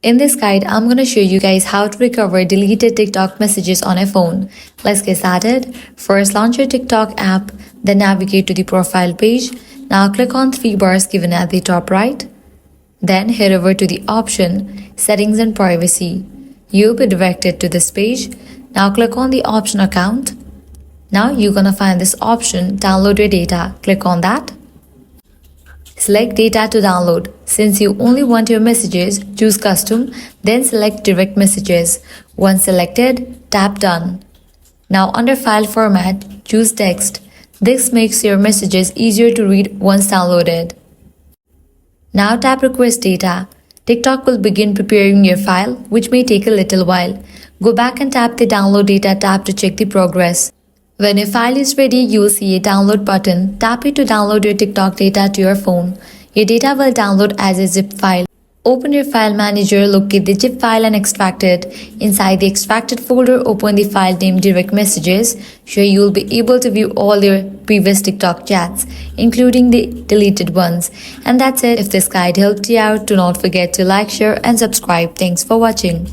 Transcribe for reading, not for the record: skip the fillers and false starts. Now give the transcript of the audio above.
In this guide, I'm going to show you guys how to recover deleted TikTok messages on a phone. Let's get started. First, launch your TikTok app, then navigate to the profile page. Now click on three bars given at the top right. Then head over to the option Settings and Privacy. You'll be directed to this page. Now click on the option Account. Now you're gonna find this option Download your data. Click on that. Select Data to download. Since you only want your messages, choose Custom, then select Direct Messages. Once selected, tap Done. Now under File Format, choose Text. This makes your messages easier to read once downloaded. Now tap Request Data. TikTok will begin preparing your file, which may take a little while. Go back and tap the Download Data tab to check the progress. When your file is ready, you will see a download button. Tap it to download your TikTok data to your phone. Your data will download as a zip file. Open your file manager, locate the zip file and extract it. Inside the extracted folder, open the file named Direct Messages. Here you will be able to view all your previous TikTok chats, including the deleted ones. And that's it. If this guide helped you out, do not forget to like, share and subscribe. Thanks for watching.